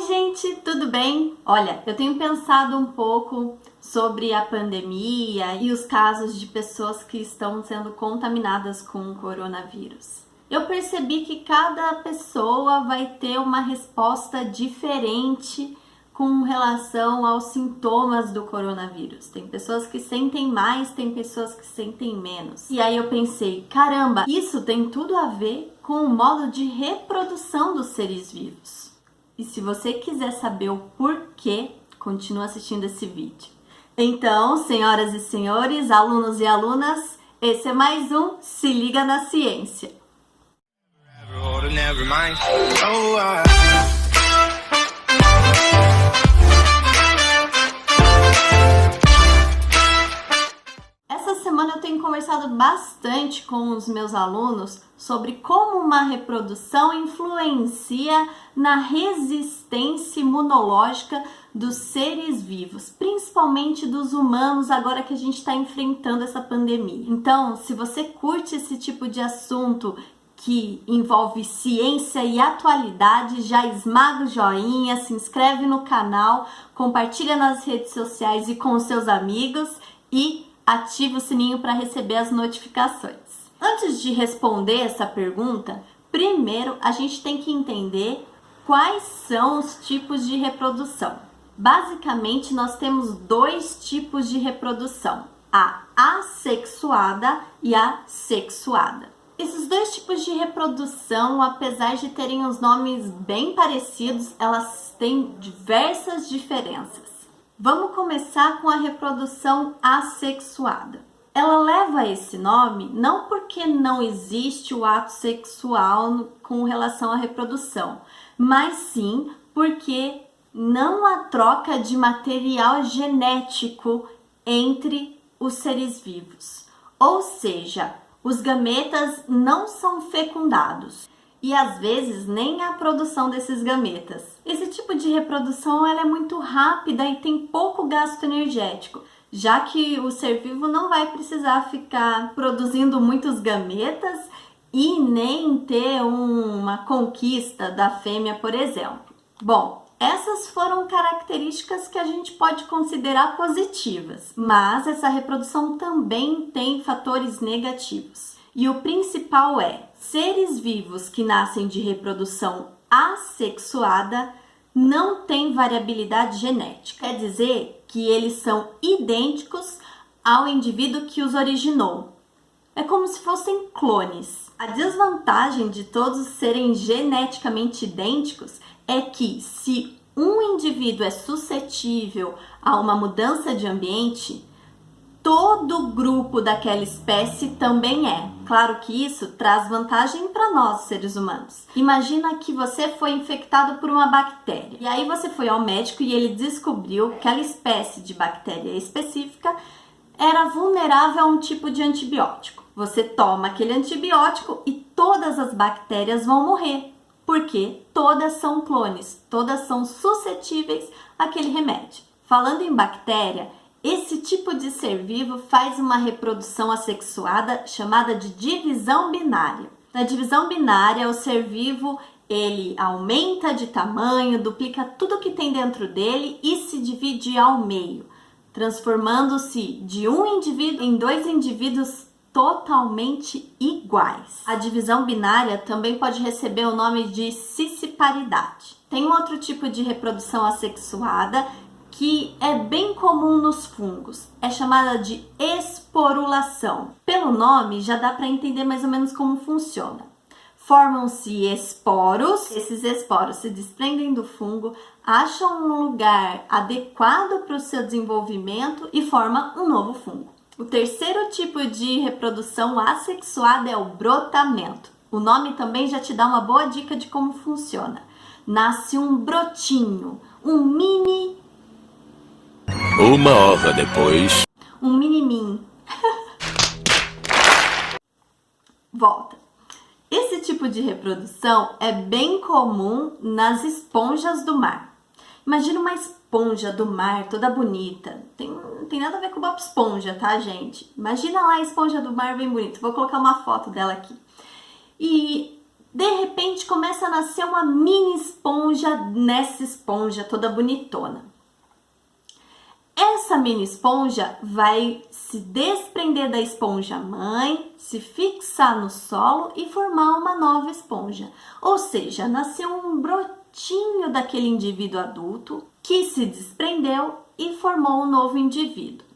gente, tudo bem? Olha, eu tenho pensado um pouco sobre a pandemia e os casos de pessoas que estão sendo contaminadas com o coronavírus. Eu percebi que cada pessoa vai ter uma resposta diferente com relação aos sintomas do coronavírus. Tem pessoas que sentem mais, tem pessoas que sentem menos. E aí eu pensei, caramba, isso tem tudo a ver com o modo de reprodução dos seres vivos. E se você quiser saber o porquê, continua assistindo esse vídeo. Então, senhoras e senhores, alunos e alunas, esse é mais um Se Liga na Ciência. Essa semana eu tenho conversado bastante com os meus alunos sobre como uma reprodução influencia na resistência imunológica dos seres vivos, principalmente dos humanos, agora que a gente está enfrentando essa pandemia. Então, se você curte esse tipo de assunto que envolve ciência e atualidade, já esmaga o joinha, se inscreve no canal, compartilha nas redes sociais e com os seus amigos e ativa o sininho para receber as notificações. Antes de responder essa pergunta, primeiro a gente tem que entender quais são os tipos de reprodução. Basicamente, nós temos dois tipos de reprodução, a assexuada e a sexuada. Esses dois tipos de reprodução, apesar de terem os nomes bem parecidos, elas têm diversas diferenças. Vamos começar com a reprodução assexuada. Ela leva esse nome não porque não existe o ato sexual com relação à reprodução, mas sim porque não há troca de material genético entre os seres vivos. Ou seja, os gametas não são fecundados e às vezes nem a produção desses gametas. Esse tipo de reprodução ela é muito rápida e tem pouco gasto energético, já que o ser vivo não vai precisar ficar produzindo muitos gametas e nem ter uma conquista da fêmea, por exemplo. Bom, essas foram características que a gente pode considerar positivas, mas essa reprodução também tem fatores negativos. E o principal é, seres vivos que nascem de reprodução assexuada não têm variabilidade genética. Quer dizer que eles são idênticos ao indivíduo que os originou. É como se fossem clones. A desvantagem de todos serem geneticamente idênticos é que se um indivíduo é suscetível a uma mudança de ambiente, todo o grupo daquela espécie também é. Claro que isso traz vantagem para nós, seres humanos. Imagina que você foi infectado por uma bactéria. E aí você foi ao médico e ele descobriu que aquela espécie de bactéria específica era vulnerável a um tipo de antibiótico. Você toma aquele antibiótico e todas as bactérias vão morrer. Porque todas são clones, todas são suscetíveis àquele remédio. Falando em bactéria, esse tipo de ser vivo faz uma reprodução assexuada chamada de divisão binária. Na divisão binária, o ser vivo ele aumenta de tamanho, duplica tudo que tem dentro dele e se divide ao meio, transformando-se de um indivíduo em dois indivíduos totalmente iguais. A divisão binária também pode receber o nome de cisparidade. Tem um outro tipo de reprodução assexuada que é bem comum nos fungos, é chamada de esporulação. Pelo nome já dá para entender mais ou menos como funciona. Formam-se esporos, esses esporos se desprendem do fungo, acham um lugar adequado para o seu desenvolvimento e formam um novo fungo. O terceiro tipo de reprodução assexuada é o brotamento. O nome também já te dá uma boa dica de como funciona. Nasce um brotinho, um mini... Uma hora depois... Um mini-min. Volta. Esse tipo de reprodução é bem comum nas esponjas do mar. Imagina uma esponja do mar toda bonita. Não tem nada a ver com Bob Esponja, tá, gente? Imagina lá a esponja do mar bem bonita. Vou colocar uma foto dela aqui. E De repente começa a nascer uma mini esponja nessa esponja toda bonitona. Essa mini esponja vai se desprender da esponja mãe, se fixar no solo e formar uma nova esponja. Ou seja, nasceu um brotinho daquele indivíduo adulto que se desprendeu e formou um novo indivíduo.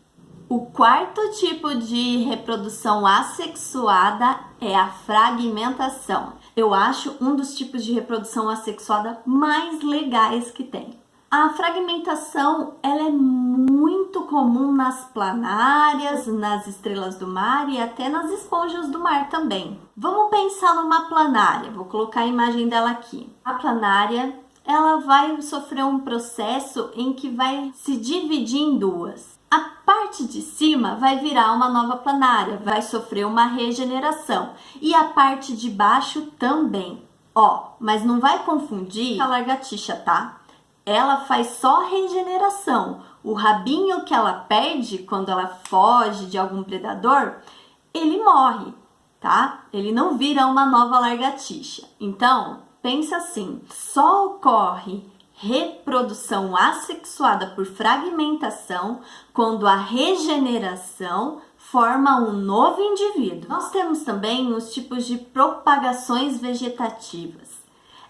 O quarto tipo de reprodução assexuada é a fragmentação. Eu acho um dos tipos de reprodução assexuada mais legais que tem. A fragmentação ela é muito comum nas planárias, nas estrelas do mar e até nas esponjas do mar também. Vamos pensar numa planária, vou colocar a imagem dela aqui. A planária ela vai sofrer um processo em que vai se dividir em duas. A parte de cima vai virar uma nova planária, vai sofrer uma regeneração e a parte de baixo também. Mas não vai confundir a lagartixa, tá? Ela faz só regeneração. O rabinho que ela perde quando ela foge de algum predador, ele morre, tá? Ele não vira uma nova lagartixa. Então, pensa assim, só ocorre reprodução assexuada por fragmentação quando a regeneração forma um novo indivíduo. Nós temos também os tipos de propagações vegetativas.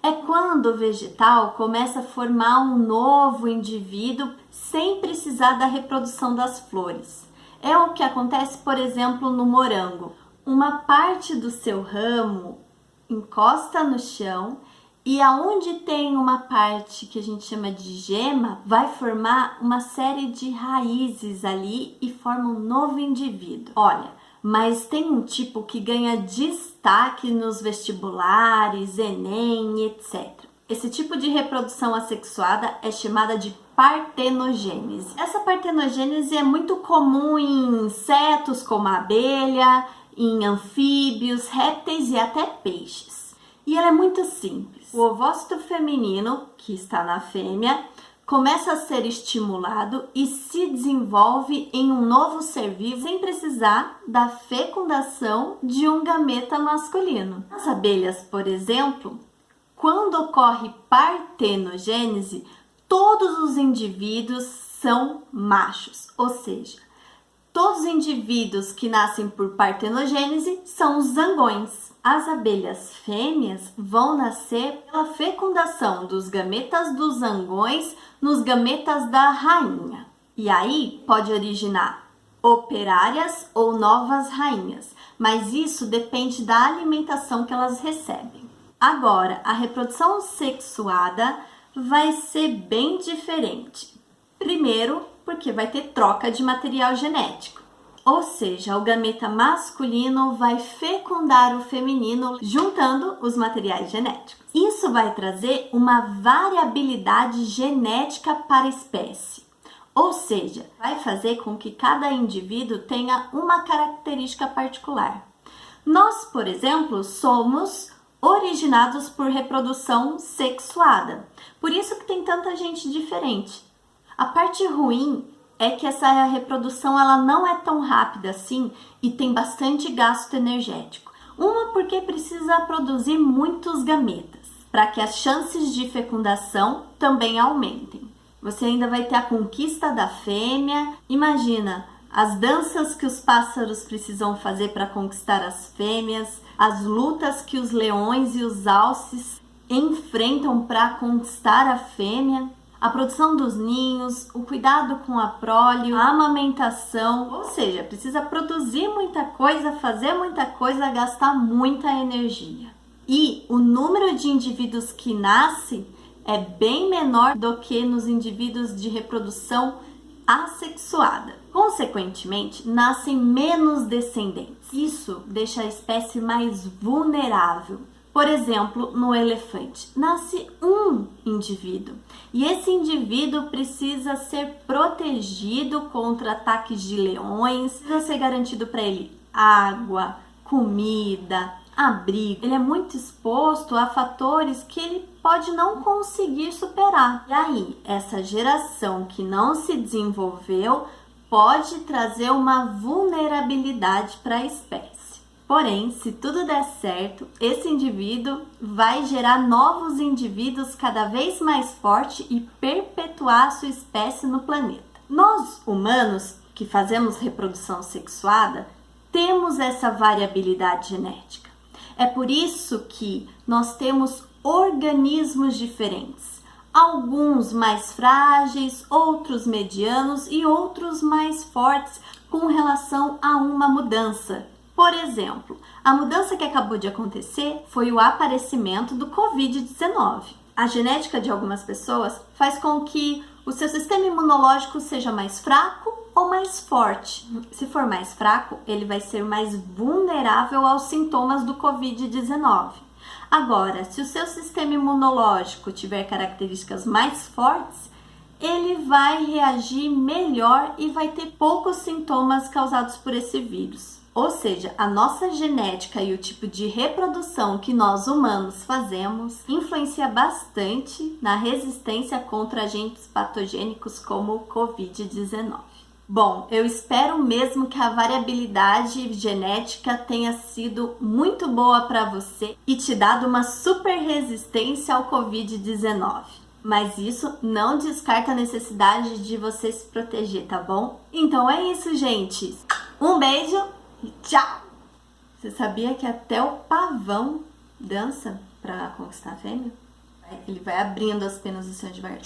É quando o vegetal começa a formar um novo indivíduo sem precisar da reprodução das flores. É o que acontece, por exemplo, no morango. Uma parte do seu ramo encosta no chão e aonde tem uma parte que a gente chama de gema, vai formar uma série de raízes ali e forma um novo indivíduo. Olha, mas tem um tipo que ganha destaque nos vestibulares, Enem, etc. Esse tipo de reprodução assexuada é chamada de partenogênese. Essa partenogênese é muito comum em insetos como a abelha, em anfíbios, répteis e até peixes. E ela é muito simples. O ovócito feminino, que está na fêmea, começa a ser estimulado e se desenvolve em um novo ser vivo sem precisar da fecundação de um gameta masculino. Nas abelhas, por exemplo, quando ocorre partenogênese, todos os indivíduos são machos, ou seja, todos os indivíduos que nascem por partenogênese são os zangões. As abelhas fêmeas vão nascer pela fecundação dos gametas dos zangões nos gametas da rainha. E aí pode originar operárias ou novas rainhas, mas isso depende da alimentação que elas recebem. Agora, a reprodução sexuada vai ser bem diferente. Primeiro, porque vai ter troca de material genético. Ou seja, o gameta masculino vai fecundar o feminino juntando os materiais genéticos. Isso vai trazer uma variabilidade genética para a espécie. Ou seja, vai fazer com que cada indivíduo tenha uma característica particular. Nós, por exemplo, somos originados por reprodução sexuada. Por isso que tem tanta gente diferente. A parte ruim é que essa reprodução ela não é tão rápida assim e tem bastante gasto energético. Uma porque precisa produzir muitos gametas, para que as chances de fecundação também aumentem. Você ainda vai ter a conquista da fêmea. Imagina as danças que os pássaros precisam fazer para conquistar as fêmeas, as lutas que os leões e os alces enfrentam para conquistar a fêmea. A produção dos ninhos, o cuidado com a prole, a amamentação, ou seja, precisa produzir muita coisa, fazer muita coisa, gastar muita energia. E o número de indivíduos que nascem é bem menor do que nos indivíduos de reprodução assexuada. Consequentemente, nascem menos descendentes. Isso deixa a espécie mais vulnerável. Por exemplo, no elefante, nasce um indivíduo e esse indivíduo precisa ser protegido contra ataques de leões, precisa ser garantido para ele água, comida, abrigo. Ele é muito exposto a fatores que ele pode não conseguir superar. E aí, essa geração que não se desenvolveu pode trazer uma vulnerabilidade para a espécie. Porém, se tudo der certo, esse indivíduo vai gerar novos indivíduos cada vez mais fortes e perpetuar a sua espécie no planeta. Nós, humanos, que fazemos reprodução sexuada, temos essa variabilidade genética. É por isso que nós temos organismos diferentes. Alguns mais frágeis, outros medianos e outros mais fortes com relação a uma mudança. Por exemplo, a mudança que acabou de acontecer foi o aparecimento do Covid-19. A genética de algumas pessoas faz com que o seu sistema imunológico seja mais fraco ou mais forte. Se for mais fraco, ele vai ser mais vulnerável aos sintomas do Covid-19. Agora, se o seu sistema imunológico tiver características mais fortes, ele vai reagir melhor e vai ter poucos sintomas causados por esse vírus. Ou seja, a nossa genética e o tipo de reprodução que nós humanos fazemos influencia bastante na resistência contra agentes patogênicos como o Covid-19. Bom, eu espero mesmo que a variabilidade genética tenha sido muito boa para você e te dado uma super resistência ao Covid-19. Mas isso não descarta a necessidade de você se proteger, tá bom? Então é isso, gente. Um beijo e tchau! Você sabia que até o pavão dança para conquistar a fêmea? Ele vai abrindo as penas do seu devagar.